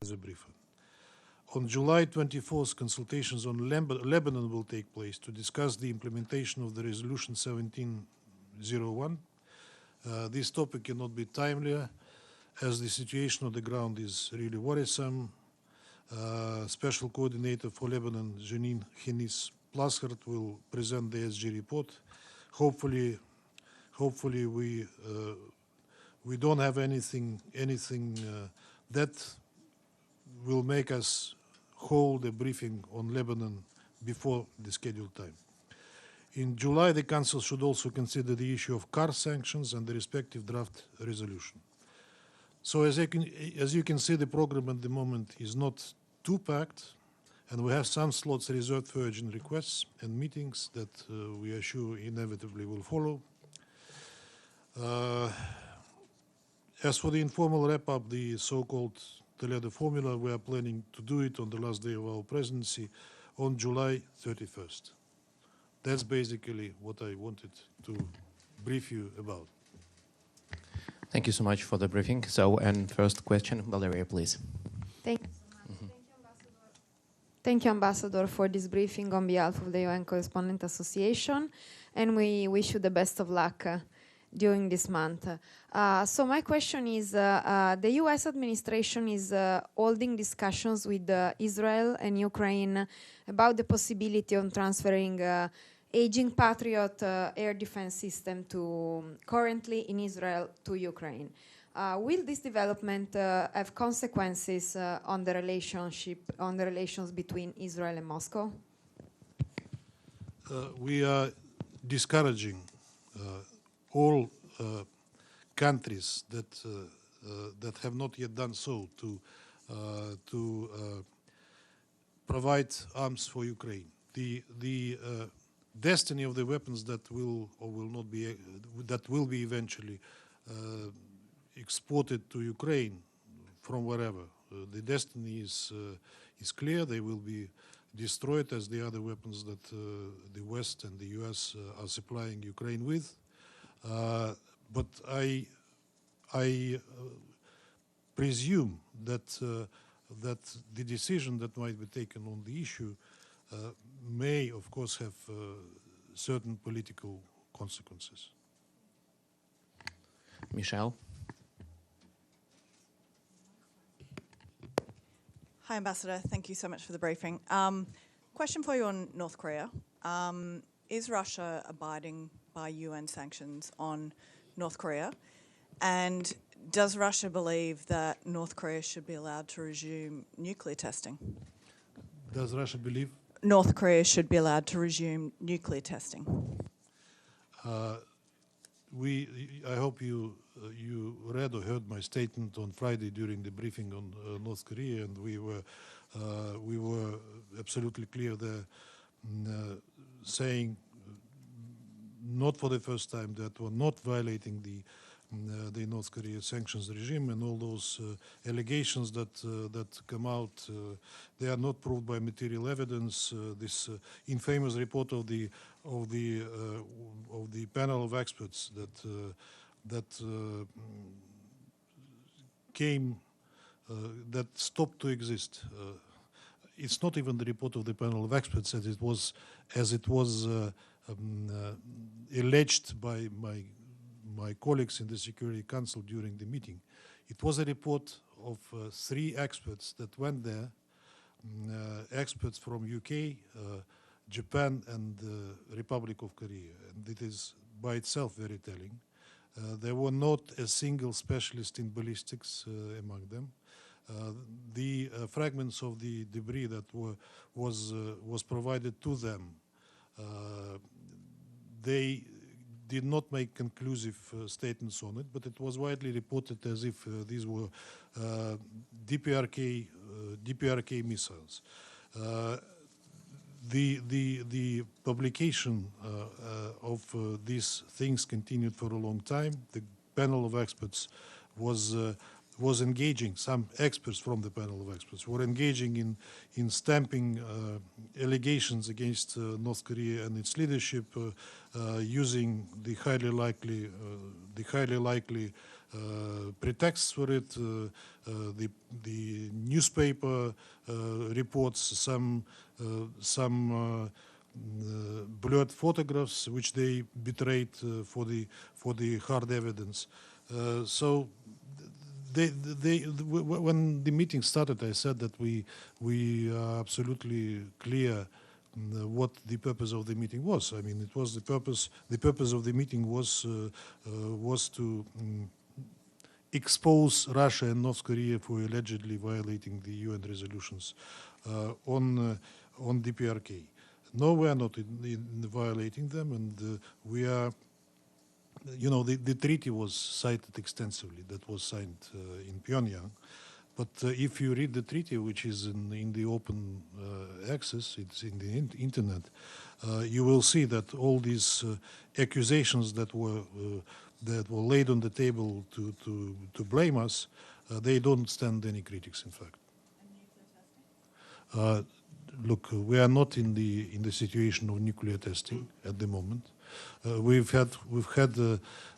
as a briefer. On July 24th, consultations on Lebanon will take place to discuss the implementation of the Resolution 1701. This topic cannot be timelier, as the situation on the ground is really worrisome. Special Coordinator for Lebanon, Janine Hennis-Plaschert, will present the SG report. Hopefully we don't have anything that will make us hold a briefing on Lebanon before the scheduled time. In July, the Council should also consider the issue of car sanctions and the respective draft resolution. So as you can see, the program at the moment is not too packed, and we have some slots reserved for urgent requests and meetings that we are sure inevitably will follow. As for the informal wrap-up, the so-called Toledo formula, we are planning to do it on the last day of our presidency on July 31st. That's basically what I wanted to brief you about. Thank you so much for the briefing. So, and first question, Valeria, please. Thank you so much. Thank you, Ambassador, for this briefing on behalf of the UN Correspondent Association, and we wish you the best of luck during this month. So my question is, the US administration is holding discussions with Israel and Ukraine about the possibility of transferring aging Patriot air defense system currently in Israel to Ukraine. Will this development have consequences on the relations between Israel and Moscow? We are discouraging all countries that have not yet done so to provide arms for Ukraine. The destiny of the weapons that will or will not be that will be eventually exported to Ukraine from wherever, the destiny is clear. They will be destroyed as the other weapons that the West and the US are supplying Ukraine with. But I presume that the decision that might be taken on the issue may, of course, have certain political consequences. Michelle. Hi, Ambassador. Thank you so much for the briefing. Question for you on North Korea. Is Russia abiding by UN sanctions on North Korea? And does Russia believe that North Korea should be allowed to resume nuclear testing? Does Russia believe? North Korea should be allowed to resume nuclear testing. I hope you read or heard my statement on Friday during the briefing on North Korea, and we were absolutely clear there, saying not for the first time that we're not violating the North Korea sanctions regime, and all those allegations that come out, they are not proved by material evidence. This infamous report of the panel of experts that stopped to exist. It's not even the report of the panel of experts as it was alleged by my colleagues in the Security Council during the meeting. It was a report of 3 experts that went there, experts from UK, Japan, and the Republic of Korea. And it is by itself very telling. There were not a single specialist in ballistics among them. The fragments of the debris that was provided to them, they did not make conclusive statements on it, but it was widely reported as if these were DPRK missiles. The publication of these things continued for a long time. The panel of experts was engaging, some experts from the panel of experts were engaging in stamping allegations against North Korea and its leadership, using the highly likely pretexts for it. The newspaper reports some blurred photographs which they betrayed for the hard evidence. So when the meeting started, I said that we are absolutely clear what the purpose of the meeting was. I mean, it was the purpose of the meeting was to expose Russia and North Korea for allegedly violating the UN resolutions on DPRK. No, we are not in violating them, and we are. You know, the treaty was cited extensively. That was signed in Pyongyang. But if you read the treaty, which is in the open access, it's in the internet, you will see that all these accusations that were laid on the table to blame us, they don't stand any critics, in fact. Look, we are not in the situation of nuclear testing at the moment. We've had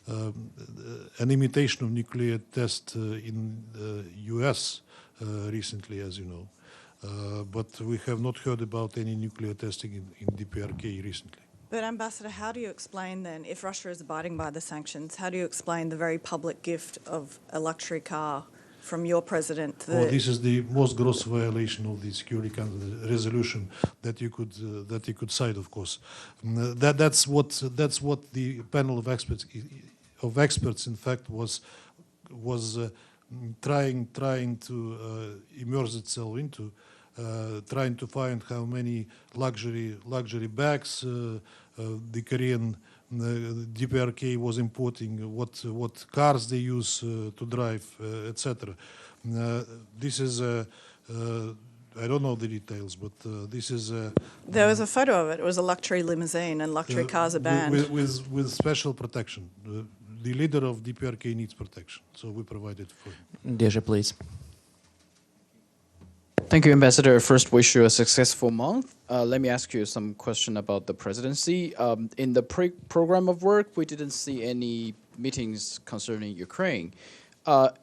an imitation of nuclear test in U.S. Recently, as you know, but we have not heard about any nuclear testing in DPRK recently. But Ambassador, how do you explain then, if Russia is abiding by the sanctions, how do you explain the very public gift of a luxury car from your president? This is the most gross violation of the Security Council resolution that you could cite, of course. That's what the panel of experts in fact was trying to immerse itself into, trying to find how many luxury bags the Korean DPRK was importing, what cars they use to drive, etc. This is I don't know the details, but this is there was a photo of it. It was a luxury limousine, and luxury cars are banned. With special protection. The leader of DPRK needs protection, so we provide it for him. Desde, please. Thank you, Ambassador. First, wish you a successful month. Let me ask you some question about the presidency. In the program of work, we didn't see any meetings concerning Ukraine.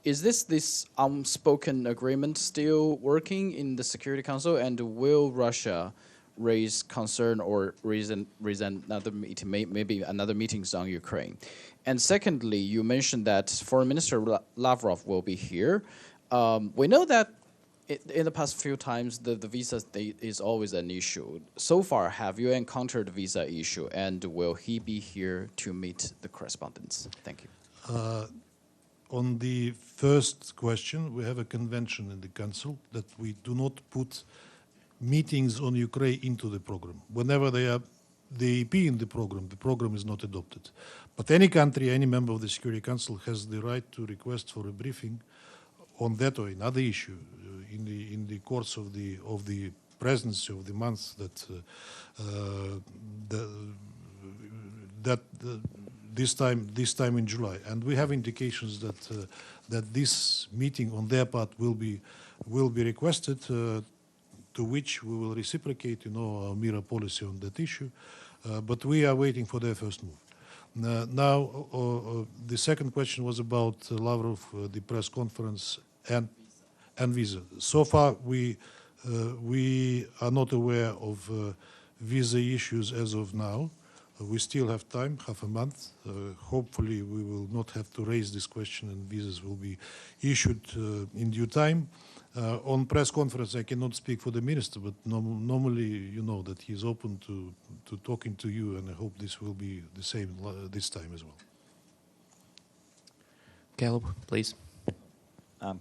Is this unspoken agreement still working in the Security Council, and will Russia raise concern or reason another meeting, maybe another meetings on Ukraine? And secondly, you mentioned that Foreign Minister Lavrov will be here. We know that in the past few times, the visa is always an issue. So far, have you encountered the visa issue, and will he be here to meet the correspondents? Thank you. On the first question, we have a convention in the Council that we do not put meetings on Ukraine into the program. Whenever they are the EP in the program is not adopted. But any country, any member of the Security Council has the right to request for a briefing on that or another issue in the course of the presidency of the month this time in July, and we have indications that this meeting on their part will be requested, to which we will reciprocate, our mirror policy on that issue, but we are waiting for their first move. Now, the second question was about Lavrov, the press conference and visa. So far, we are not aware of visa issues as of now. We still have time, half a month. Hopefully, we will not have to raise this question and visas will be issued in due time. On press conference, I cannot speak for the minister, but normally you know that he's open to talking to you, and I hope this will be the same this time as well. Caleb, please.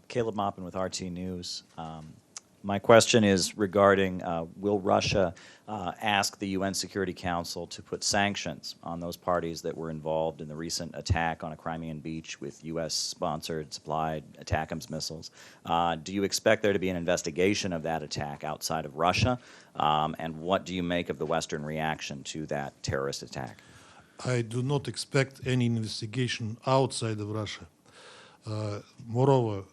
Caleb Maupin with RT News. My question is regarding, will Russia ask the UN Security Council to put sanctions on those parties that were involved in the recent attack on a Crimean beach with U.S.-sponsored, supplied ATACMS missiles? Do you expect there to be an investigation of that attack outside of Russia? And what do you make of the Western reaction to that terrorist attack? I do not expect any investigation outside of Russia. Moreover,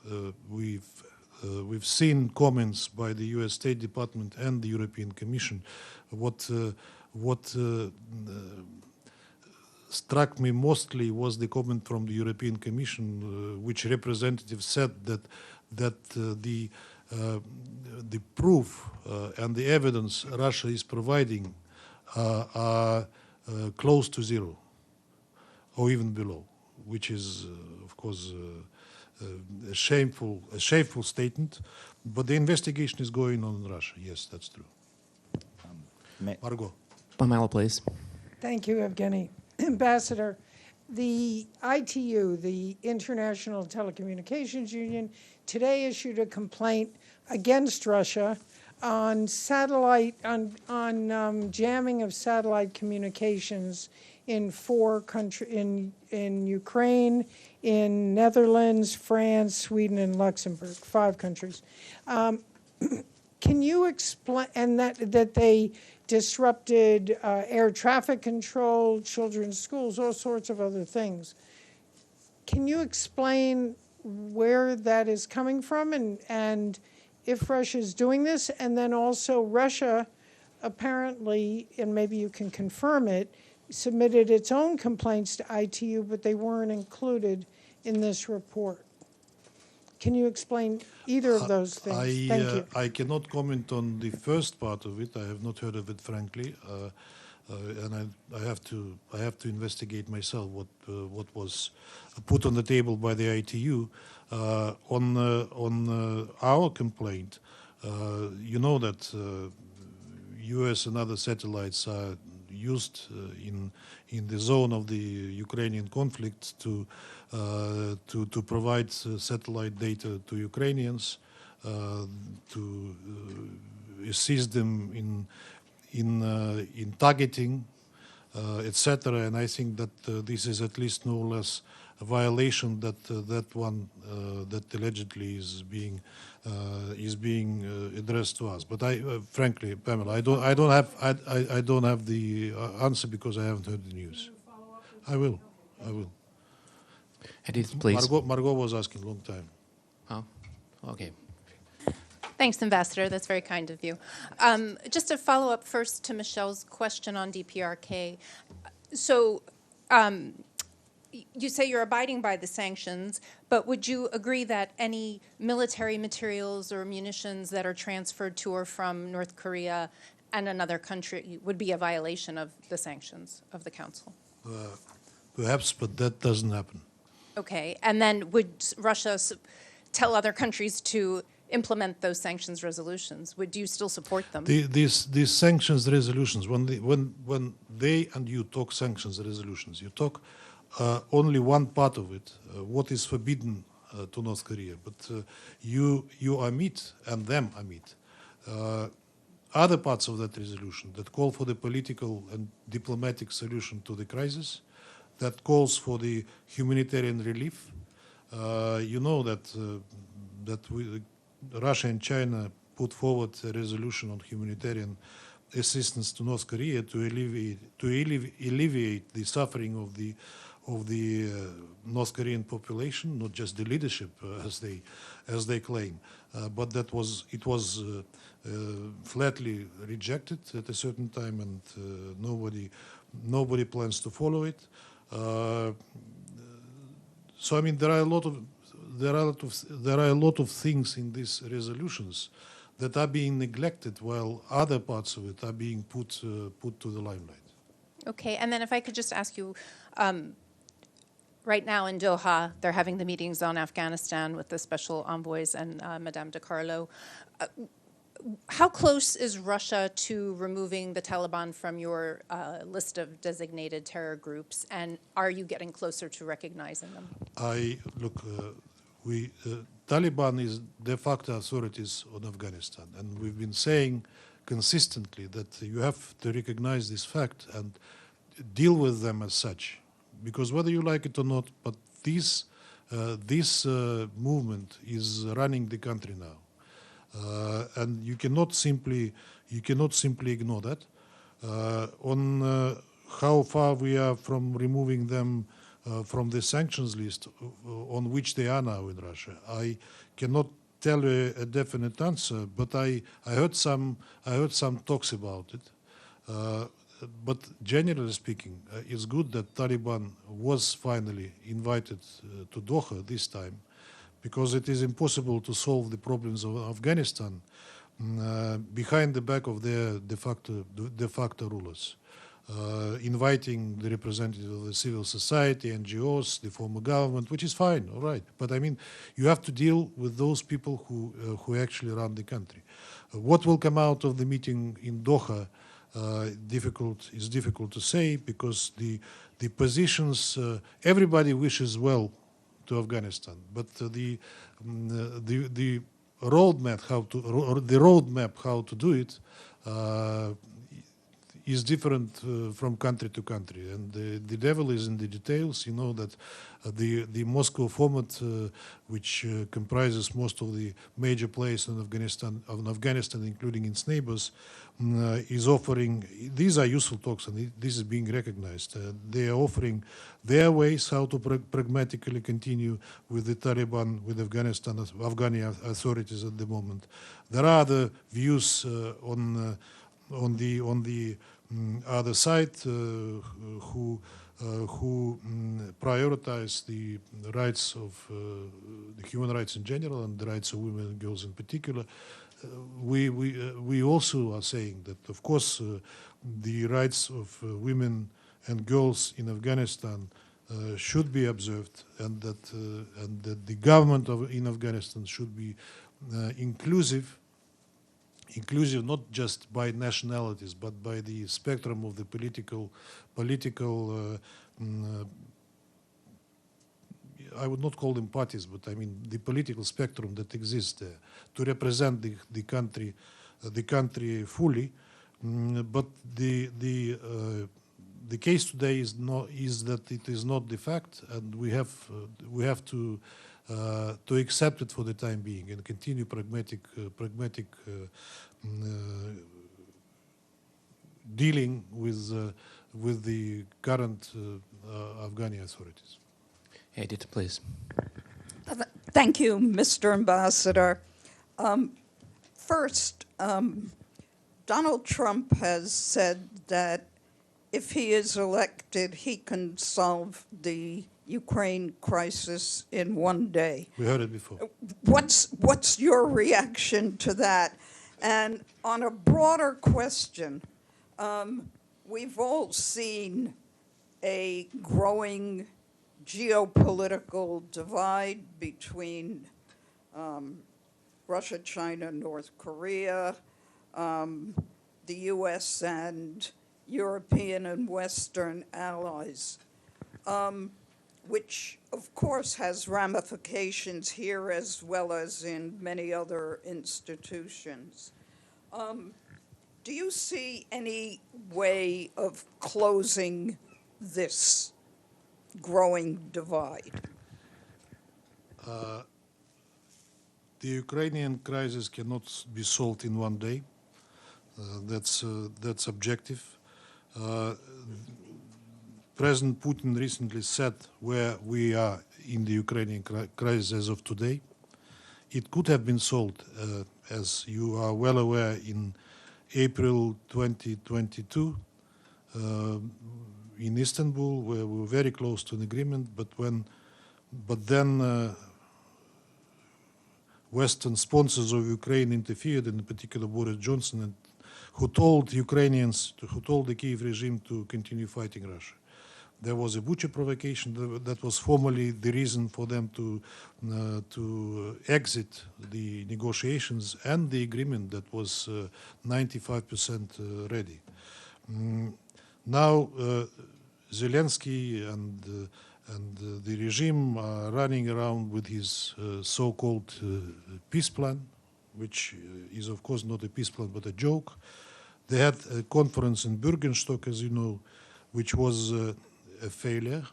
we've seen comments by the U.S. State Department and the European Commission what struck me mostly was the comment from the European Commission, which representative said that the proof and the evidence Russia is providing are close to zero, or even below, which is, of course, a shameful statement. But the investigation is going on in Russia. Yes, that's true. Margot. Pamela, please. Thank you, Evgeny. Ambassador, the ITU, the International Telecommunications Union, today issued a complaint against Russia on satellite, on jamming of satellite communications in 4 countries, in Ukraine, in Netherlands, France, Sweden, and Luxembourg, 5 countries. Can you explain, and that they disrupted air traffic control, children's schools, all sorts of other things. Can you explain where that is coming from and if Russia is doing this? And then also Russia apparently, and maybe you can confirm it, submitted its own complaints to ITU, but they weren't included in this report. Can you explain either of those things? Thank you. I cannot comment on the first part of it. I have not heard of it, frankly, and I have to investigate myself what was put on the table by the ITU. On our complaint, you know that U.S. and other satellites are used in the zone of the Ukrainian conflict to provide satellite data to Ukrainians, to assist them in targeting, etc. And I think that this is at least no less a violation that that allegedly is being addressed to us. But frankly, Pamela, I don't have the answer because I haven't heard the news. I will. Edith, please. Margot was asking a long time. Oh, okay. Thanks, Ambassador. That's very kind of you. Just to follow up first to Michelle's question on DPRK. So you say you're abiding by the sanctions, but would you agree that any military materials or munitions that are transferred to or from North Korea and another country would be a violation of the sanctions of the Council? Perhaps, but that doesn't happen. Okay, and then would Russia tell other countries to implement those sanctions resolutions? Would you still support them? These sanctions resolutions, when they and you talk sanctions resolutions, you talk only one part of it, what is forbidden to North Korea, but you omit and them omit other parts of that resolution that call for the political and diplomatic solution to the crisis, that calls for the humanitarian relief. You know that Russia and China put forward a resolution on humanitarian assistance to North Korea to alleviate the suffering of the North Korean population, not just the leadership as they claim, but it was flatly rejected at a certain time, and nobody plans to follow it. So I mean, there are a lot of things in these resolutions that are being neglected, while other parts of it are being put to the limelight. Okay, and then if I could just ask you, right now in Doha, they're having the meetings on Afghanistan with the special envoys and Madame de Carlo. How close is Russia to removing the Taliban from your list of designated terror groups, and are you getting closer to recognizing them? Taliban is de facto authorities on Afghanistan, and we've been saying consistently that you have to recognize this fact and deal with them as such, because whether you like it or not, but this movement is running the country now. And you cannot simply ignore that. On how far we are from removing them from the sanctions list on which they are now in Russia, I cannot tell you a definite answer. But I heard some talks about it. but generally speaking, it's good that Taliban was finally invited to Doha this time, because it is impossible to solve the problems of Afghanistan behind the back of their de facto rulers. Inviting the representatives of the civil society, NGOs, the former government, which is fine, all right. But I mean, you have to deal with those people who actually run the country. What will come out of the meeting in Doha is difficult to say, because the positions, everybody wishes well to Afghanistan, but the roadmap how to do it is different from country to country, and the devil is in the details. You know that the Moscow format, which comprises most of the major players in Afghanistan, including its neighbors, is offering. These are useful talks, and this is being recognized. They are offering their ways how to pragmatically continue with the Taliban, with Afghani authorities at the moment. There are other views on the other side who prioritize the rights of the human rights in general and the rights of women and girls in particular. We also are saying that, of course, the rights of women and girls in Afghanistan should be observed, and that the government in Afghanistan should be inclusive not just by nationalities, but by the spectrum of the political I would not call them parties, but I mean the political spectrum that exists there, to represent the country fully. But the case today is that it is not the fact, and we have to accept it for the time being and continue pragmatic dealing with the current Afghani authorities. Edith, please. Thank you, Mr. Ambassador. First, Donald Trump has said that if he is elected, he can solve the Ukraine crisis in one day. We heard it before. What's your reaction to that? And on a broader question, we've all seen a growing geopolitical divide between Russia, China, North Korea, the U.S. and European and Western allies, which, of course, has ramifications here as well as in many other institutions. Do you see any way of closing this growing divide? The Ukrainian crisis cannot be solved in one day. That's objective. President Putin recently said where we are in the Ukrainian crisis as of today. It could have been solved, as you are well aware, in April 2022 in Istanbul, where we were very close to an agreement. But then Western sponsors of Ukraine interfered, in particular Boris Johnson, who told the Kyiv regime to continue fighting Russia. There was a Bucha provocation that was formally the reason for them to exit the negotiations and the agreement that was 95% ready. Now Zelensky and the regime are running around with his so-called peace plan, which is of course not a peace plan but a joke. They had a conference in Bürgenstock, as you know, which was a failure,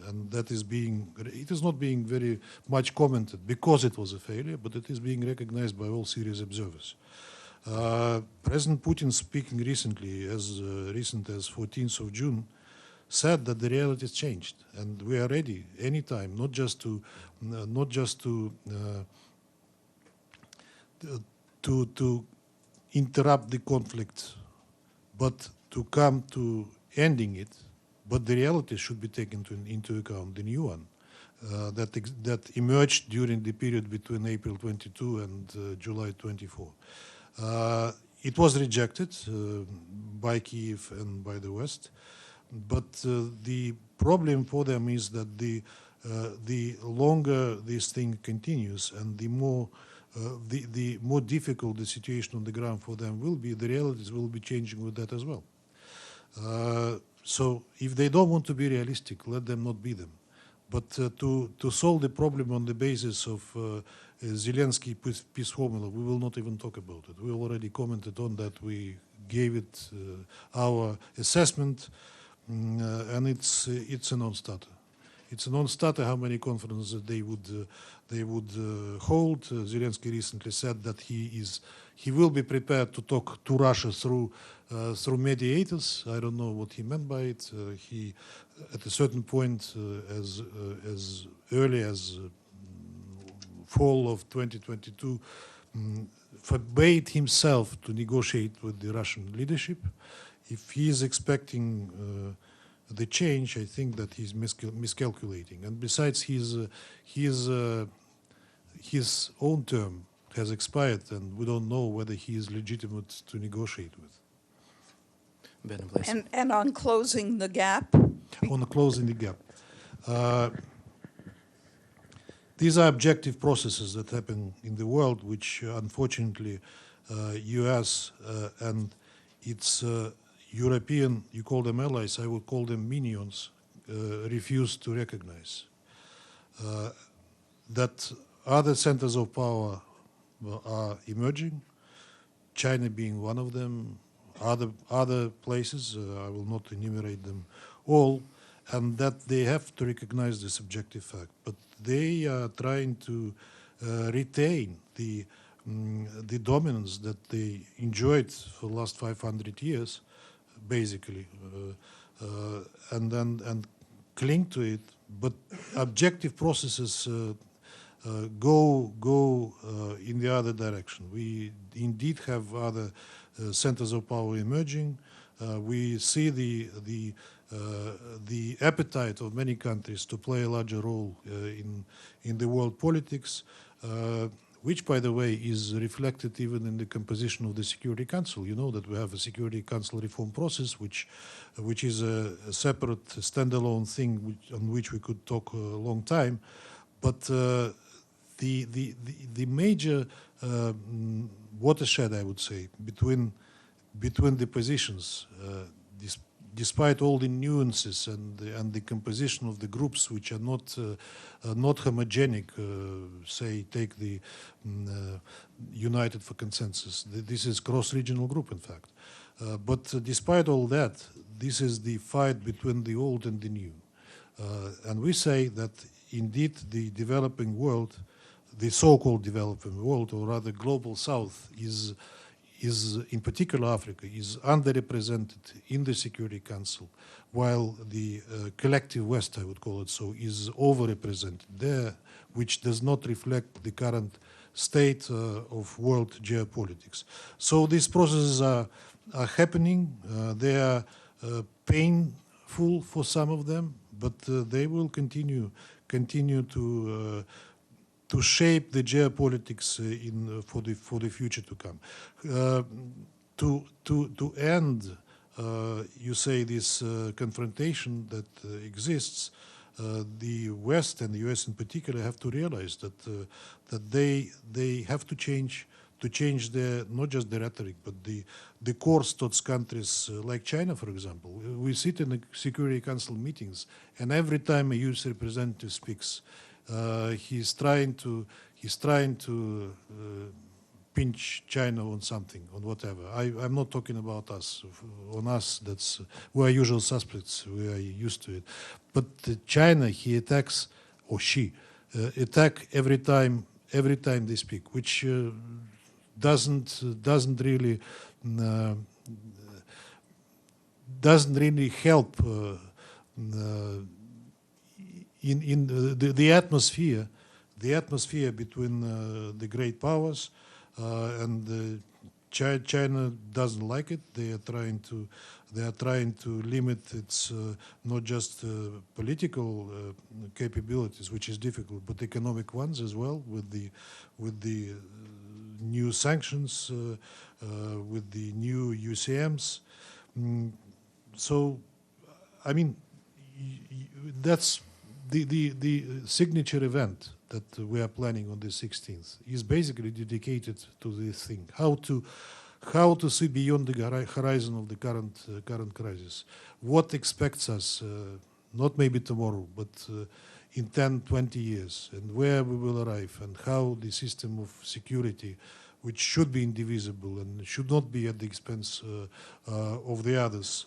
and it is not being very much commented because it was a failure, but it is being recognized by all serious observers. President Putin, speaking recently, as recent as 14th of June, said that the reality has changed, and we are ready anytime, not just to interrupt the conflict, but come to ending it, but the reality should be taken into account, the new one that emerged during the period between April 22 and July 24. It was rejected by Kyiv and by the West, but the problem for them is that the longer this thing continues and the more difficult the situation on the ground for them will be, the realities will be changing with that as well. So if they don't want to be realistic, let them not be them. But to solve the problem on the basis of Zelensky peace formula, we will not even talk about it. We already commented on that. We gave it our assessment, and it's a non-starter. It's a non-starter how many conferences they would hold. Zelensky recently said that he will be prepared to talk to Russia through mediators. I don't know what he meant by it. He, at a certain point, as early as fall of 2022, forbade himself to negotiate with the Russian leadership. If he is expecting the change, I think that he's miscalculating. And besides, his own term has expired, and we don't know whether he is legitimate to negotiate with. Madam, please. And on closing the gap? On closing the gap. These are objective processes that happen in the world, which unfortunately US and its European, you call them allies, I would call them minions, refuse to recognize. That other centers of power are emerging, China being one of them, other places, I will not enumerate them all, and that they have to recognize this objective fact. But they are trying to retain the dominance that they enjoyed for the last 500 years, basically, and cling to it. But objective processes go in the other direction. We indeed have other centers of power emerging. We see the appetite of many countries to play a larger role in the world politics, which, by the way, is reflected even in the composition of the Security Council. You know that we have a Security Council reform process, which is a separate, standalone thing on which we could talk a long time. But the major watershed, I would say, between the positions, despite all the nuances and the composition of the groups, which are not homogenic, say, take the United for Consensus. This is cross-regional group, in fact. But despite all that, this is the fight between the old and the new. And we say that indeed the developing world, the so-called developing world, or rather global south, is in particular Africa, is underrepresented in the Security Council, while the collective West, I would call it so, is overrepresented there, which does not reflect the current state of world geopolitics. So these processes are happening. They are painful for some of them, but they will continue to shape the geopolitics for the future to come. To end, you say, this confrontation that exists, the West and the US in particular have to realize that they have to change their, not just the rhetoric, but the course towards countries like China, for example. We sit in the Security Council meetings, and every time a US representative speaks, he's trying to pinch China on something, on whatever. I'm not talking about us. On us, we're usual suspects. We are used to it. But China, he attacks, or she attack every time they speak, which doesn't really help. In the atmosphere between the great powers, and China doesn't like it. They are trying to limit its not just political capabilities, which is difficult, but economic ones as well, with the new sanctions, with the new UCMs. So, I mean, that's the signature event that we are planning on the 16th is basically dedicated to this thing: how to see beyond the horizon of the current crisis, what expects us, not maybe tomorrow, but in 10, 20 years, and where we will arrive, and how the system of security, which should be indivisible and should not be at the expense of the others,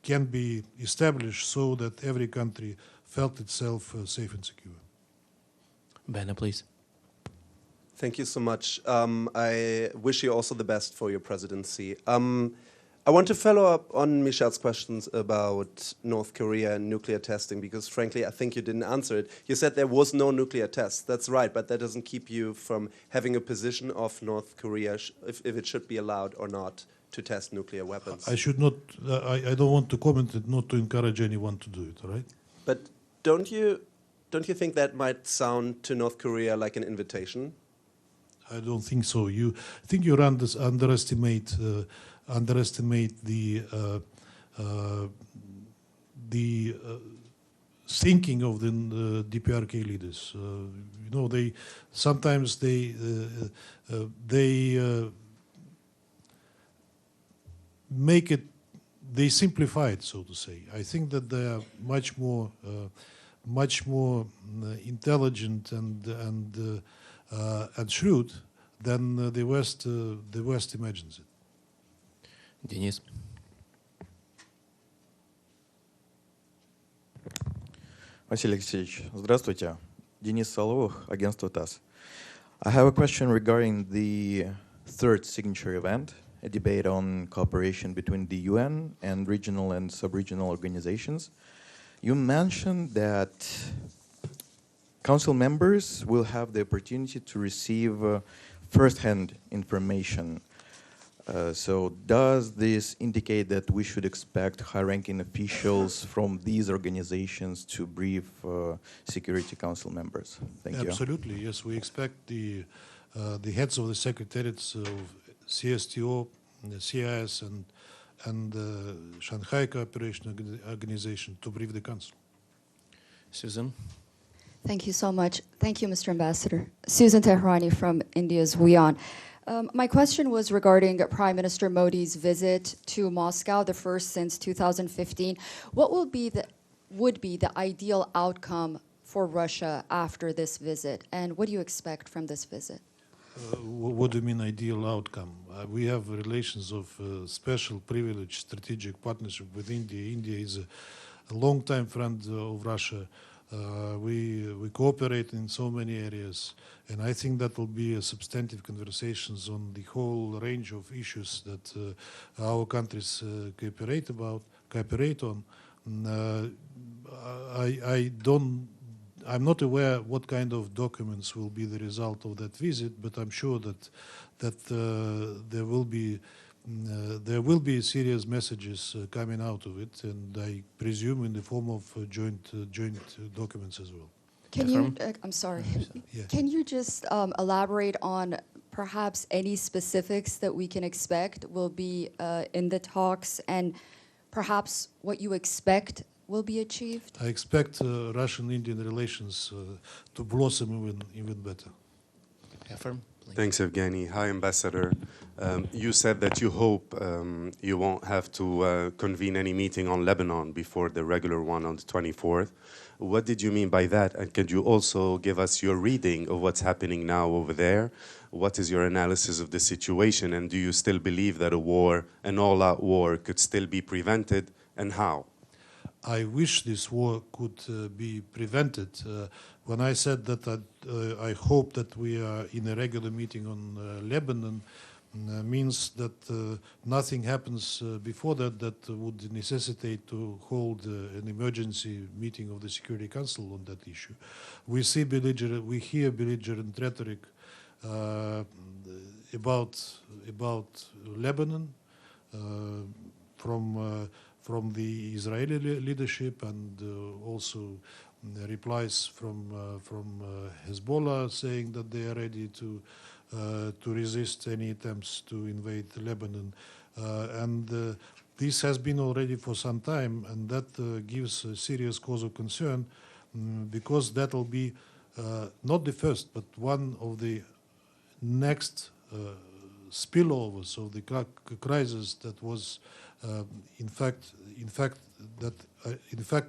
can be established so that every country felt itself safe and secure. Bene, please. Thank you so much. I wish you also the best for your presidency. I want to follow up on Michel's questions about North Korea and nuclear testing, because frankly, I think you didn't answer it. You said there was no nuclear test. That's right, but that doesn't keep you from having a position of North Korea, if it should be allowed or not to test nuclear weapons. I should not, I don't want to comment it, not to encourage anyone to do it, all right? But don't you think that might sound to North Korea like an invitation? I don't think so. I think you underestimate the thinking of the DPRK leaders. You know, they sometimes make it, they simplify it, so to say. I think that they are much more intelligent and shrewd than the West imagines it. Денис. Василий Алексеевич, здравствуйте. Денис Соловых, агентство ТАСС. I have a question regarding the third signature event, a debate on cooperation between the UN and regional and sub-regional organizations. You mentioned that Council members will have the opportunity to receive first-hand information. So does this indicate that we should expect high-ranking officials from these organizations to brief Security Council members? Thank you. Absolutely, yes. We expect the heads of the secretariats of CSTO, CIS, and Shanghai Cooperation Organization to brief the Council. Susan. Thank you so much. Thank you, Mr. Ambassador. Susan Tehrani from India's WION. My question was regarding Prime Minister Modi's visit to Moscow, the first since 2015. What would be the ideal outcome for Russia after this visit, and what do you expect from this visit? What do you mean ideal outcome? We have relations of special privileged strategic partnership with India. India is a long-time friend of Russia. We cooperate in so many areas, and I think that will be a substantive conversations on the whole range of issues that our countries cooperate on. I'm not aware what kind of documents will be the result of that visit, but I'm sure that there will be serious messages coming out of it, and I presume in the form of joint documents as well. Can you? I'm sorry. Yeah. Can you just elaborate on perhaps any specifics that we can expect will be in the talks, and perhaps what you expect will be achieved? I expect Russian-Indian relations to blossom even better. Thanks, Evgeny. Hi, Ambassador. You said that you hope you won't have to convene any meeting on Lebanon before the regular one on the 24th. What did you mean by that? And could you also give us your reading of what's happening now over there? What is your analysis of the situation? And do you still believe that a war, an all-out war, could still be prevented, and how? I wish this war could be prevented. When I said that I hope that we are in a regular meeting on Lebanon, means that nothing happens before that would necessitate to hold an emergency meeting of the Security Council on that issue. We hear belligerent rhetoric about Lebanon from the Israeli leadership, and also replies from Hezbollah saying that they are ready to resist any attempts to invade Lebanon, and this has been already for some time, and that gives a serious cause of concern, because that will be not the first, but one of the next spillovers of the crisis that was in fact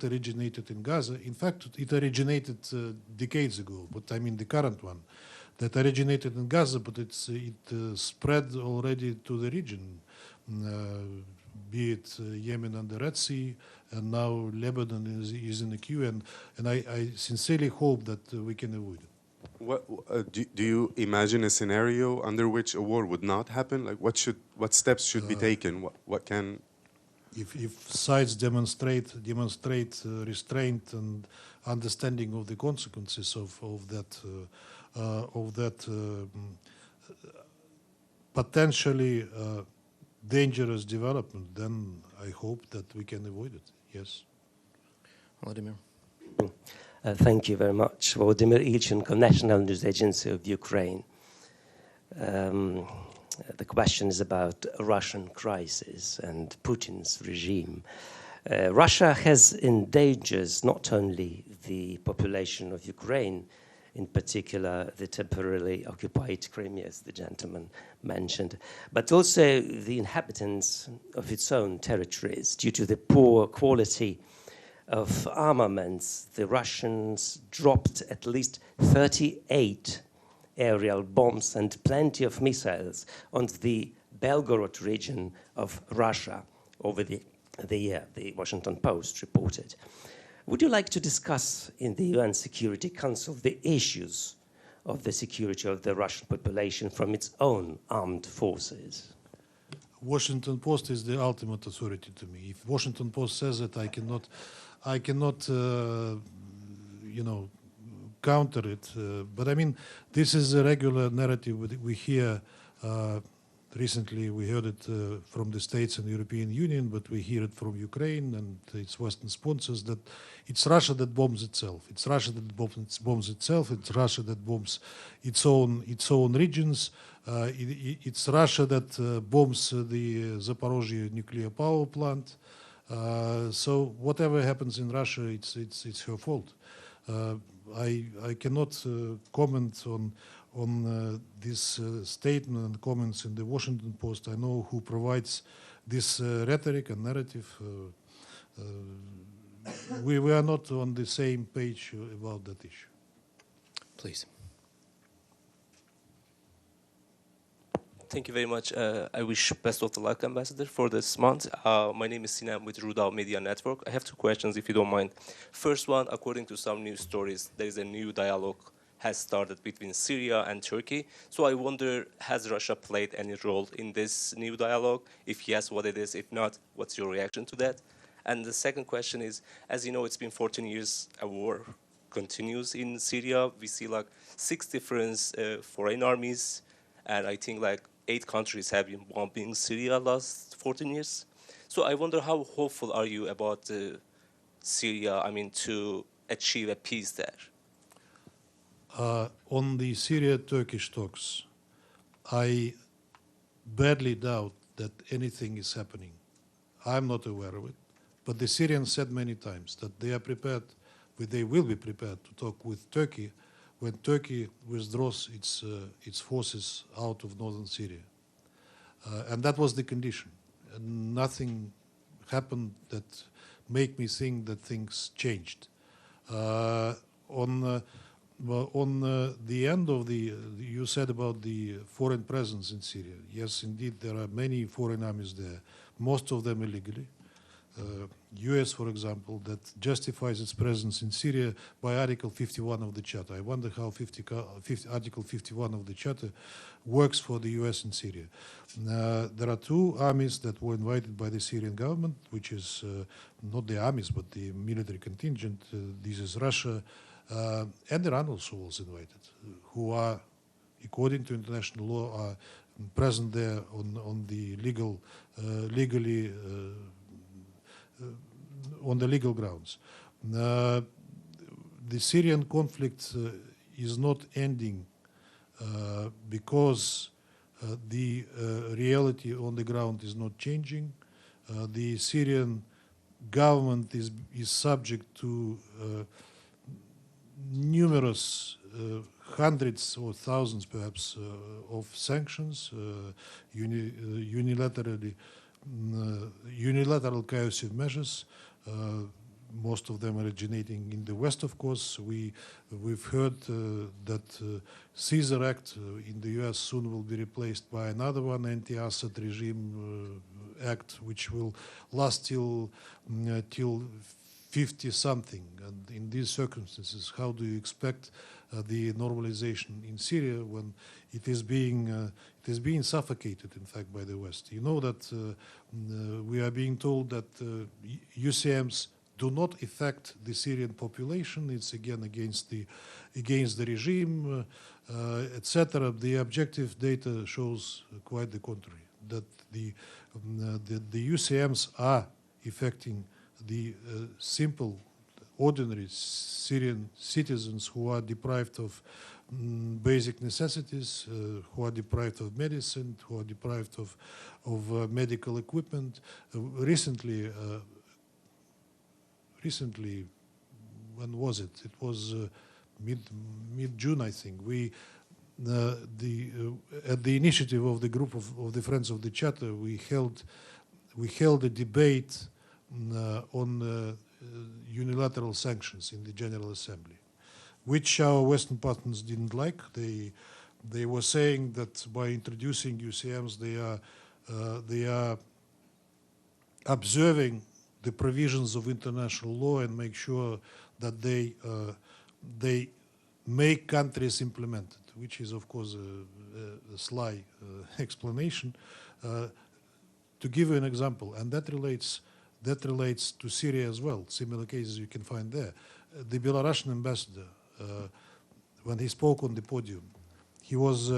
originated in Gaza. In fact, it originated decades ago, but I mean the current one that originated in Gaza, but it spread already to the region, be it Yemen and the Red Sea, and now Lebanon is in the queue, and I sincerely hope that we can avoid it. Do you imagine a scenario under which a war would not happen? Like, what steps should be taken? What can? If sides demonstrate restraint and understanding of the consequences of that potentially dangerous development, then I hope that we can avoid it. Yes. Vladimir. Thank you very much. Vladimir Ilchenko, National News Agency of Ukraine. The question is about Russian crisis and Putin's regime. Russia has endangers not only the population of Ukraine, in particular the temporarily occupied Crimea, as the gentleman mentioned, but also the inhabitants of its own territories due to the poor quality of armaments. The Russians dropped at least 38 aerial bombs and plenty of missiles on the Belgorod region of Russia over the year, the Washington Post reported. Would you like to discuss in the UN Security Council the issues of the security of the Russian population from its own armed forces? Washington Post is the ultimate authority to me. If Washington Post says it, I cannot, counter it. But I mean, this is a regular narrative we hear. Recently, we heard it from the States and the European Union, but we hear it from Ukraine and its Western sponsors that it's Russia that bombs itself. It's Russia that bombs itself. It's Russia that bombs its own regions. It's Russia that bombs the Zaporozhye nuclear power plant. So whatever happens in Russia, it's her fault. I cannot comment on this statement and comments in the Washington Post. I know who provides this rhetoric and narrative. We are not on the same page about that issue. Please. Thank you very much. I wish best of the luck, Ambassador, for this month. My name is Sinem with Rudal Media Network. I have two questions, if you don't mind. First one, according to some news stories, there is a new dialogue has started between Syria and Turkey. So I wonder, has Russia played any role in this new dialogue? If yes, what it is. If not, what's your reaction to that? And the second question is, as you know, it's been 14 years a war continues in Syria. We see like 6 different foreign armies, and I think like 8 countries have been bombing Syria last 14 years. So I wonder, how hopeful are you about Syria, to achieve a peace there? On the Syria-Turkish talks, I badly doubt that anything is happening. I'm not aware of it, but the Syrians said many times that they are prepared, they will be prepared to talk with Turkey when Turkey withdraws its forces out of northern Syria. And that was the condition. And nothing happened that made me think that things changed. On the end of you said about the foreign presence in Syria. Yes, indeed, there are many foreign armies there, most of them illegally. U.S., for example, that justifies its presence in Syria by Article 51 of the Charter. I wonder how Article 51 of the Charter works for the U.S. in Syria. There are 2 armies that were invited by the Syrian government, which is not the armies, but the military contingent. This is Russia, and Iran also was invited, who are according to international law, are present there on the on the legal grounds. The Syrian conflict is not ending because the reality on the ground is not changing. The Syrian government is subject to numerous hundreds or thousands, perhaps, of sanctions, unilateral coercive measures. Most of them originating in the West, of course. We've heard that Caesar Act in the US soon will be replaced by another one, anti-Assad regime act, which will last till 50-something. And in these circumstances, how do you expect the normalization in Syria when it is being suffocated, in fact, by the West? You know that we are being told that UCMs do not affect the Syrian population. It's again against the regime, etc. The objective data shows quite the contrary. That the UCMs are affecting the simple, ordinary Syrian citizens who are deprived of basic necessities, who are deprived of medicine, who are deprived of medical equipment. Recently, when was it? It was mid-June, I think. We, at the initiative of the group of the Friends of the Charter, we held a debate on unilateral sanctions in the General Assembly, which our Western partners didn't like. They were saying that by introducing UCMs, they are observing the provisions of international law and make sure that they make countries implement it, which is, of course, a sly explanation. To give you an example, and that relates to Syria as well, similar cases you can find there. The Belarusian ambassador, when he spoke on the podium, he was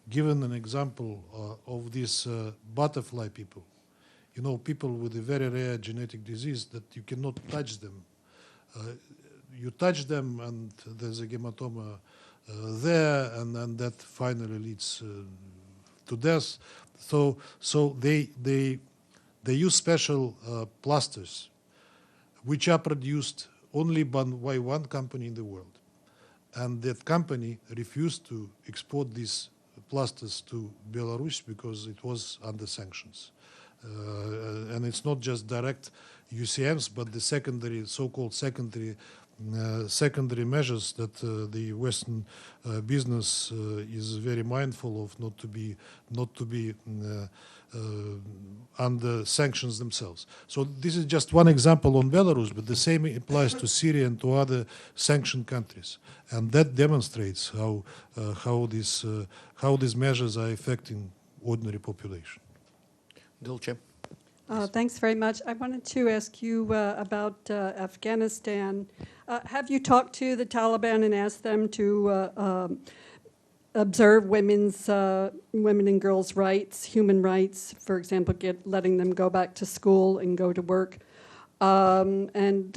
given an example of these butterfly people. You know, people with a very rare genetic disease that you cannot touch them. You touch them and there's a hematoma there, and that finally leads to death. So they use special plasters, which are produced only by one company in the world. And that company refused to export these plasters to Belarus because it was under sanctions. And it's not just direct UCMs, but the secondary, so-called secondary measures that the Western business is very mindful of, not to be under sanctions themselves. So this is just one example on Belarus, but the same applies to Syria and to other sanctioned countries, and that demonstrates how these measures are affecting ordinary population. Dulce. Thanks very much. I wanted to ask you about Afghanistan. Have you talked to the Taliban and asked them to observe women and girls' rights, human rights, for example, letting them go back to school and go to work? And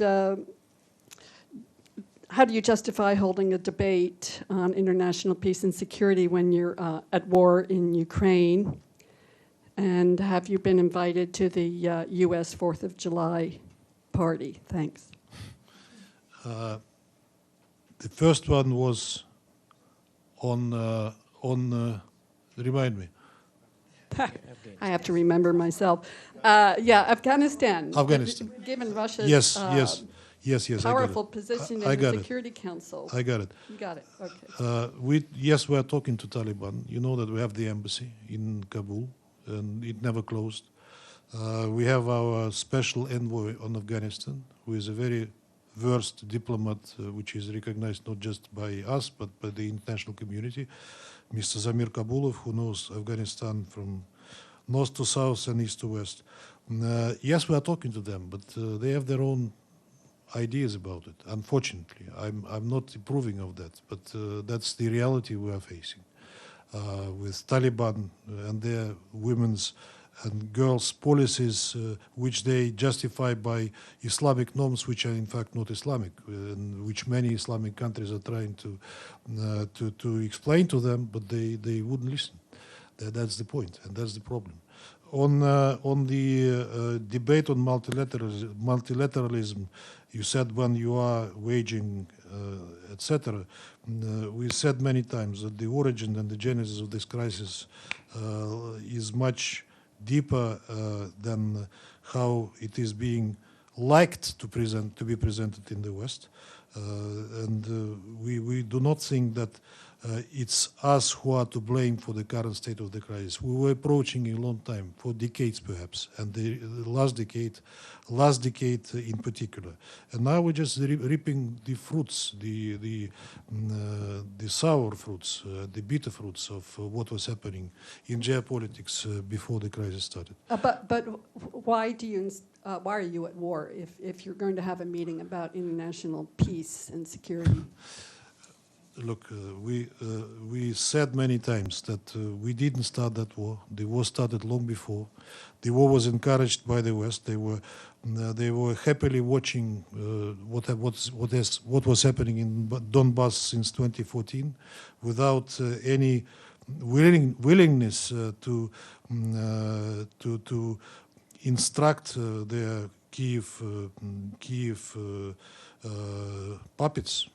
how do you justify holding a debate on international peace and security when you're at war in Ukraine? And have you been invited to the U.S. 4th of July party? Thanks. The first one was on remind me. I have to remember myself. Yeah, Afghanistan. Afghanistan. Given Russia's yes, powerful position in the Security Council. I got it. You got it. Okay. We are talking to Taliban. You know that we have the embassy in Kabul, and it never closed. We have our special envoy on Afghanistan, who is a very versed diplomat, which is recognized not just by us, but by the international community, Mr. Zamir Kabulov, who knows Afghanistan from north to south and east to west. Yes, we are talking to them, but they have their own ideas about it. Unfortunately, I'm not approving of that, but that's the reality we are facing. with Taliban and their women's and girls' policies, which they justify by Islamic norms, which are in fact not Islamic, and which many Islamic countries are trying to explain to them, but they wouldn't listen. That's the point, and that's the problem. On the debate on multilateralism, you said when you are waging, etc. We said many times that the origin and the genesis of this crisis is much deeper than how it is being liked to be presented in the West, and we do not think that it's us who are to blame for the current state of the crisis. We were approaching a long time, for decades perhaps, and the last decade in particular. And now we're just reaping the fruits, the sour fruits, the bitter fruits of what was happening in geopolitics before the crisis started. But why are you at war if you're going to have a meeting about international peace and security? Look, we said many times that we didn't start that war. The war started long before. The war was encouraged by the West. They were happily watching what was happening in Donbass since 2014, without any willingness to instruct their Kiev puppets.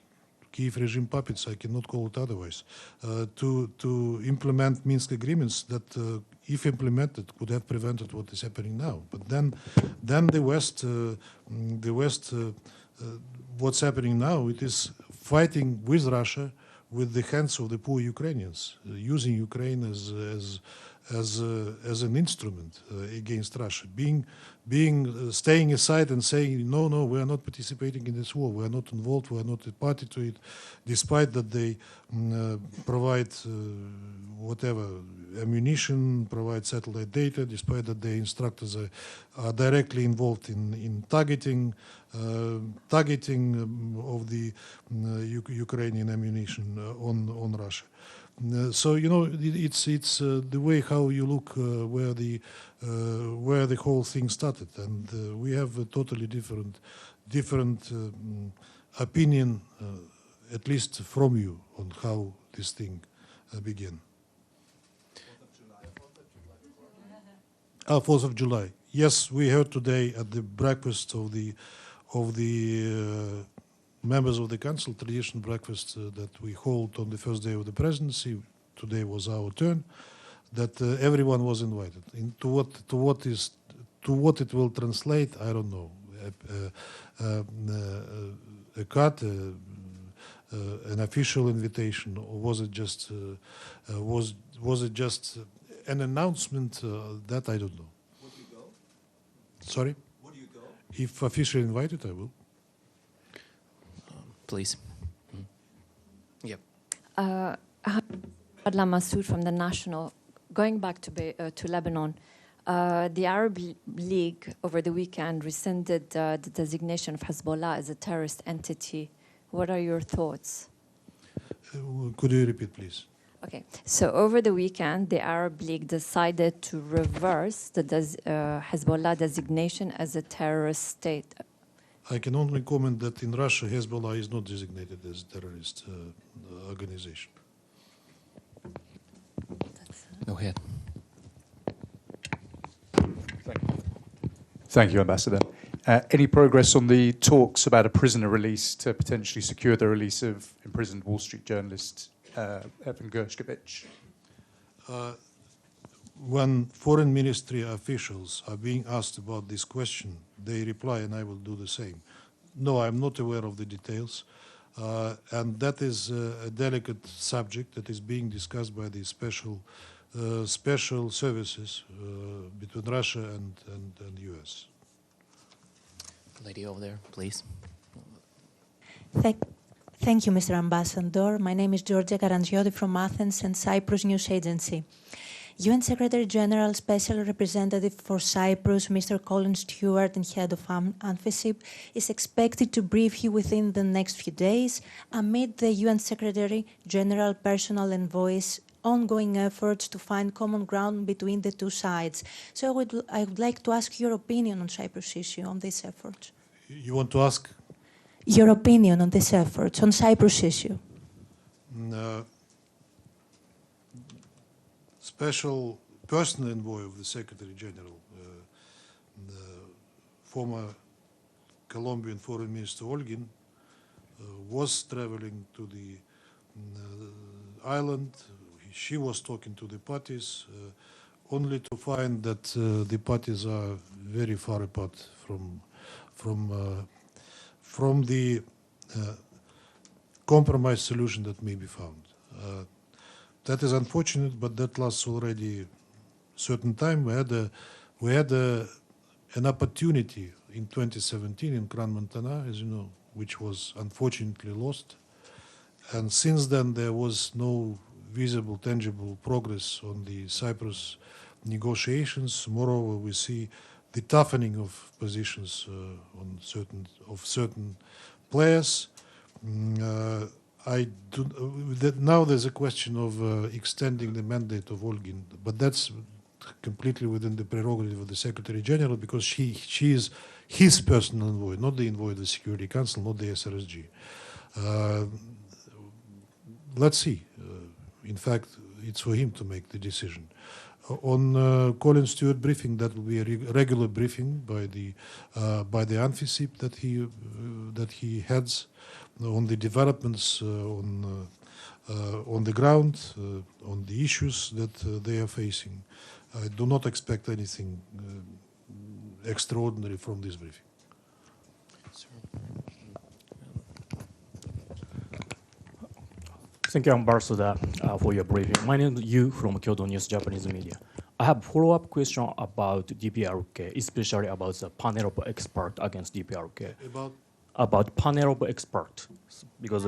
Kiev regime puppets, I cannot call it otherwise, to implement Minsk agreements that, if implemented, could have prevented what is happening now. But then the West, what's happening now, it is fighting with Russia, with the hands of the poor Ukrainians, using Ukraine as an instrument against Russia, staying aside and saying, no, we are not participating in this war, we are not involved, we are not a party to it, despite that they provide whatever ammunition, provide satellite data, despite that their instructors are directly involved in targeting of the Ukrainian ammunition on Russia. So it's the way how you look where the whole thing started, and we have a totally different opinion, at least from you, on how this thing began. 4th of July. Yes, we heard today at the breakfast of the members of the Council, traditional breakfast that we hold on the first day of the presidency. Today was our turn. That everyone was invited. To what it will translate, I don't know. A card, an official invitation, or was it just an announcement? That I don't know. Would you go? Sorry? Would you go? If officially invited, I will. Please. Yep. Adla Massoud from the National. Going back to Lebanon, the Arab League over the weekend rescinded the designation of Hezbollah as a terrorist entity. What are your thoughts? Could you repeat, please? Okay. So over the weekend, the Arab League decided to reverse the Hezbollah designation as a terrorist state. I can only comment that in Russia, Hezbollah is not designated as a terrorist organization. Go ahead. Thank you, Ambassador. Any progress on the talks about a prisoner release to potentially secure the release of imprisoned Wall Street journalist Evan Gershkovich? When foreign ministry officials are being asked about this question, they reply, and I will do the same. No, I'm not aware of the details. And that is a delicate subject that is being discussed by the special services between Russia and US. Lady over there, please. Thank you, Mr. Ambassador. My name is Georgia Karangioti from Athens and Cyprus News Agency. UN Secretary General Special Representative for Cyprus, Mr. Colin Stewart, and Head of UNFICYP, is expected to brief you within the next few days amid the UN Secretary General Personal Envoy's ongoing efforts to find common ground between the two sides. So I would like to ask your opinion on Cyprus issue, on this effort. You want to ask? Your opinion on this effort, on Cyprus issue. Special personal envoy of the Secretary General, the former Colombian Foreign Minister Olgin, was traveling to the island. She was talking to the parties, only to find that the parties are very far apart from the compromise solution that may be found. That is unfortunate, but that lasts already certain time. We had an opportunity in 2017 in Gran Montana, as you know, which was unfortunately lost. And since then, there was no visible, tangible progress on the Cyprus negotiations. Moreover, we see the toughening of positions on certain players. Now there's a question of extending the mandate of Olgin, but that's completely within the prerogative of the Secretary General, because she is his personal envoy, not the envoy of the Security Council, not the SRSG. Let's see. In fact, it's for him to make the decision. On Colin Stewart briefing, that will be a regular briefing by the ANFICIP that he heads on the developments on the ground, on the issues that they are facing. I do not expect anything extraordinary from this briefing. Thank you, Ambassador, for your briefing. My name is Yu from Kyoto News Japanese Media. I have a follow-up question about DPRK, especially about the panel of experts against DPRK. About panel of experts, because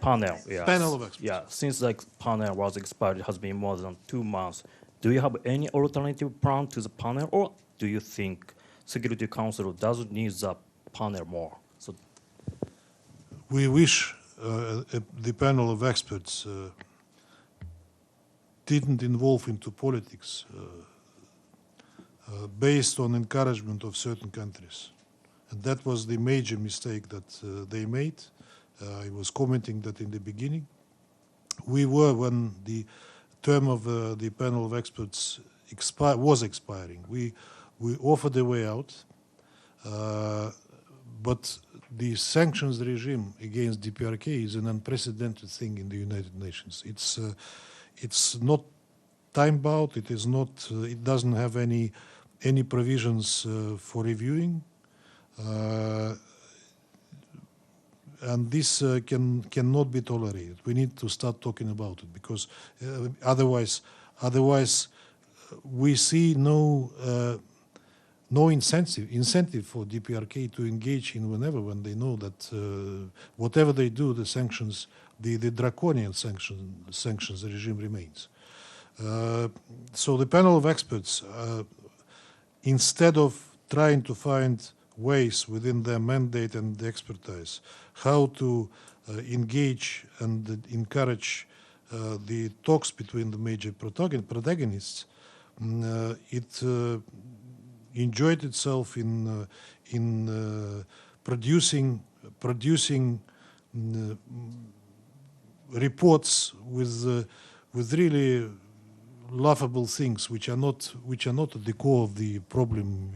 panel, yeah. Panel of experts. Yeah, since the panel was expired, it has been more than 2 months. Do you have any alternative plan to the panel, or do you think Security Council doesn't need the panel more? So, we wish the panel of experts didn't involve into politics based on encouragement of certain countries. And that was the major mistake that they made. I was commenting that in the beginning. We were, when the term of the panel of experts was expiring, we offered a way out, but the sanctions regime against DPRK is an unprecedented thing in the United Nations. It's not time-bound. It is not. It doesn't have any provisions for reviewing, and this cannot be tolerated. We need to start talking about it, because otherwise we see no incentive for DPRK to engage in when they know that whatever they do, the sanctions, the draconian sanctions regime remains. So the panel of experts, instead of trying to find ways within their mandate and the expertise how to engage and encourage the talks between the major protagonists, it enjoyed itself in producing reports with really laughable things, which are not at the core of the problem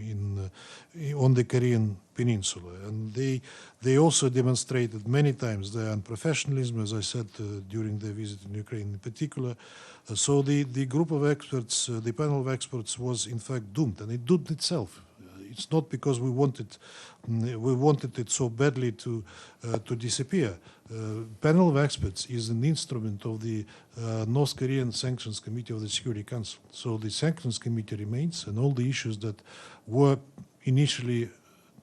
on the Korean Peninsula. And they also demonstrated many times their unprofessionalism, as I said during their visit in Ukraine in particular. So the group of experts, the panel of experts, was in fact doomed, and it doomed itself. It's not because we wanted it so badly to disappear. Panel of experts is an instrument of the North Korean Sanctions Committee of the Security Council. So the Sanctions Committee remains, and all the issues that were initially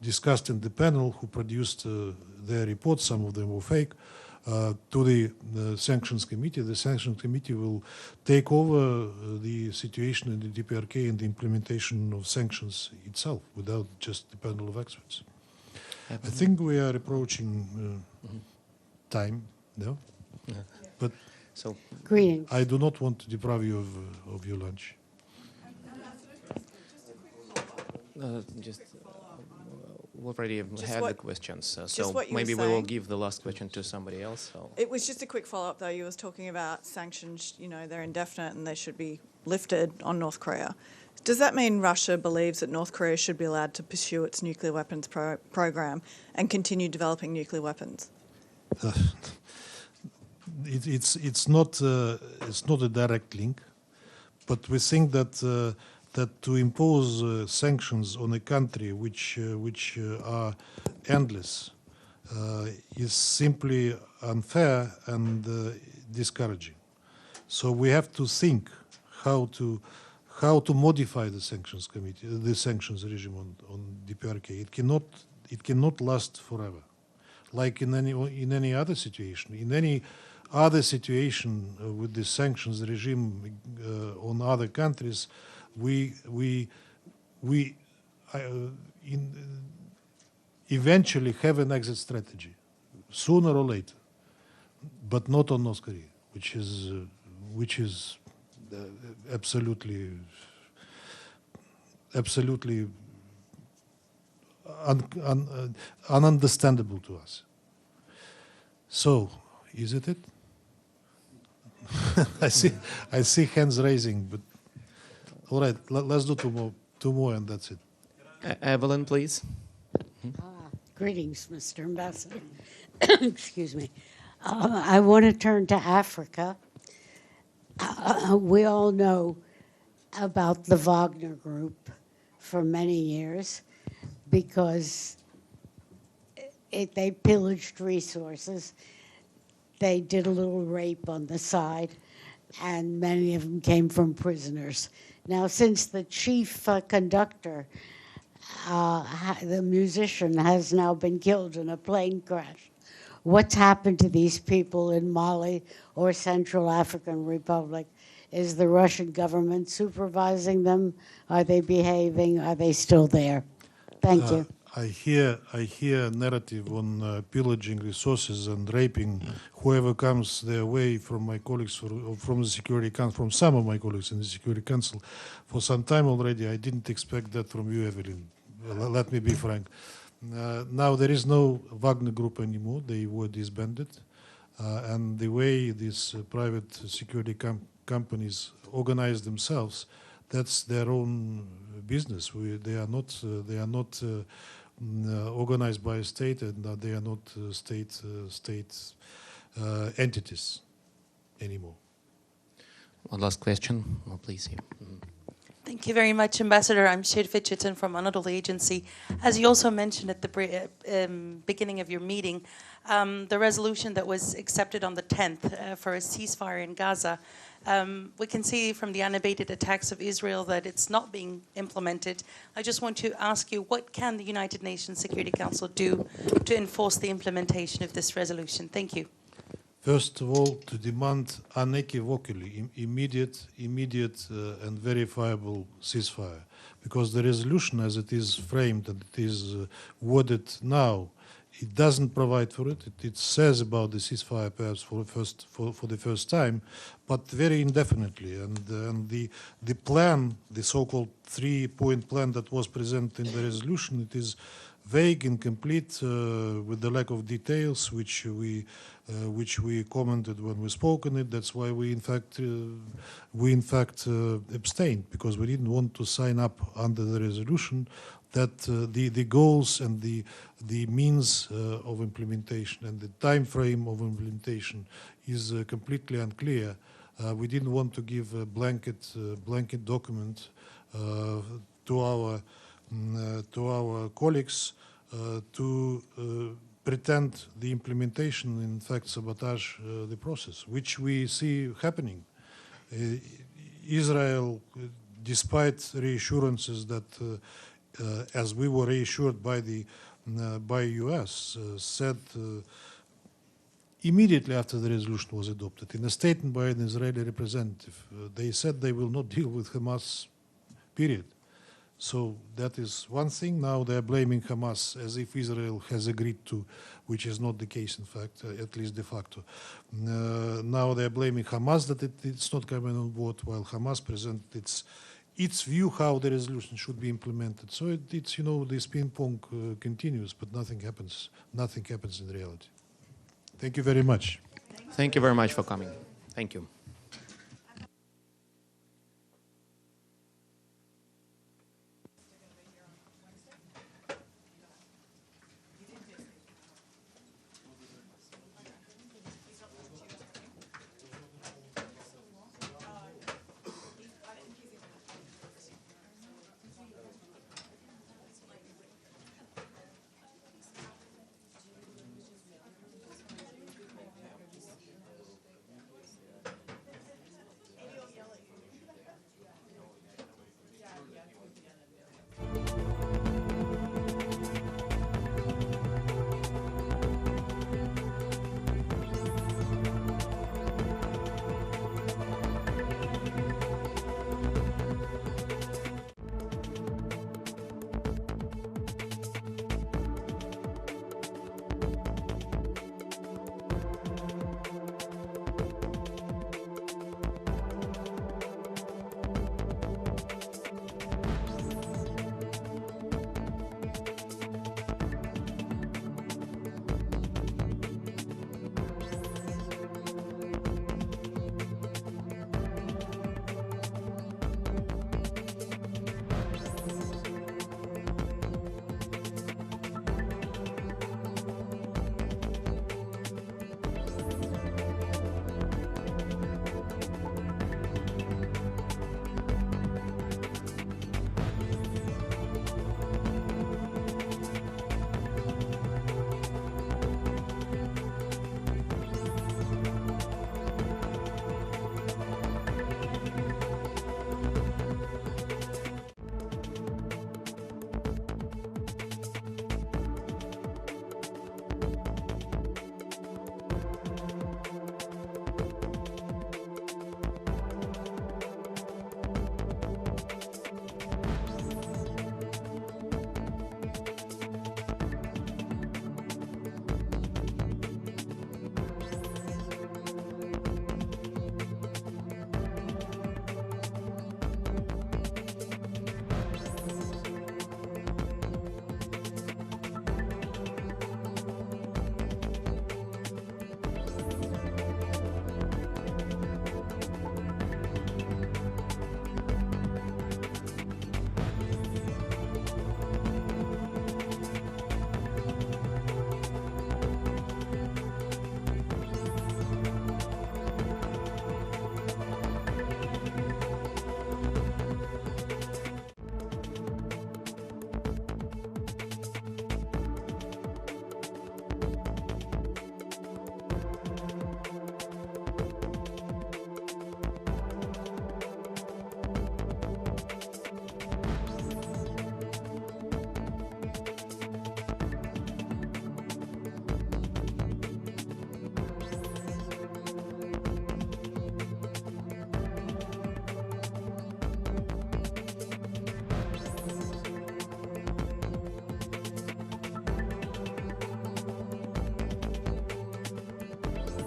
discussed in the panel, who produced their reports, some of them were fake, to the Sanctions Committee. The Sanctions Committee will take over the situation in the DPRK and the implementation of sanctions itself, without just the panel of experts. I think we are approaching time, no? Yeah. But So Greetings. I do not want to deprive you of your lunch. We already had the questions, so what you maybe were we will saying. give the last question to somebody else. So. It was just a quick follow-up, though. You was talking about sanctions, you know, they're indefinite and they should be lifted on North Korea. Does that mean Russia believes that North Korea should be allowed to pursue its nuclear weapons program and continue developing nuclear weapons? It's not a direct link, but we think that that to impose sanctions on a country which are endless is simply unfair and discouraging. So we have to think how to modify the sanctions committee, the sanctions regime on DPRK. It cannot last forever, like in any other situation. In any other situation with the sanctions regime on other countries, we eventually have an exit strategy, sooner or later, but not on North Korea, which is absolutely ununderstandable to us. So, is it? I see hands raising, but all right, let's do two more, and that's it. Evelyn, please. Greetings, Mr. Ambassador. Excuse me. I want to turn to Africa. We all know about the Wagner Group for many years because they pillaged resources. They did a little rape on the side, and many of them came from prisoners. Now, since the chief conductor, the musician, has now been killed in a plane crash, what's happened to these people in Mali or Central African Republic? Is the Russian government supervising them? Are they behaving? Are they still there? Thank you. I hear a narrative on pillaging resources and raping whoever comes their way from my colleagues from the Security Council, from some of my colleagues in the Security Council. For some time already, I didn't expect that from you, Evelyn. Let me be frank. Now there is no Wagner Group anymore. They were disbanded. And the way these private security companies organize themselves, that's their own business. They are not organized by a state, and they are not state entities anymore. One last question, please. Thank you very much, Ambassador. I'm Shirfa Chitin from Anadolu Agency. As you also mentioned at the beginning of your meeting, the resolution that was accepted on the 10th for a ceasefire in Gaza, we can see from the unabated attacks of Israel that it's not being implemented. I just want to ask you, what can the United Nations Security Council do to enforce the implementation of this resolution? Thank you. First of all, to demand unequivocally immediate and verifiable ceasefire, because the resolution as it is framed and it is worded now, it doesn't provide for it. It says about the ceasefire perhaps for the first time, but very indefinitely. And the plan, the so-called 3-point plan that was presented in the resolution, it is vague, incomplete, with the lack of details, which we commented when we spoke on it. That's why we in fact abstained, because we didn't want to sign up under the resolution that the goals and the means of implementation and the time frame of implementation is completely unclear. We didn't want to give a blanket document to our colleagues to pretend the implementation, in fact, sabotage the process, which we see happening. Israel, despite reassurances that, as we were reassured by the US, said immediately after the resolution was adopted, in a statement by an Israeli representative, they said they will not deal with Hamas, period. So that is one thing. Now they're blaming Hamas as if Israel has agreed to, which is not the case, in fact, at least de facto. Now they're blaming Hamas that it's not coming on board, while Hamas presented its view how the resolution should be implemented. So it's, you know, this ping pong continues, but nothing happens. Nothing happens in reality. Thank you very much. Thank you very much for coming. Thank you.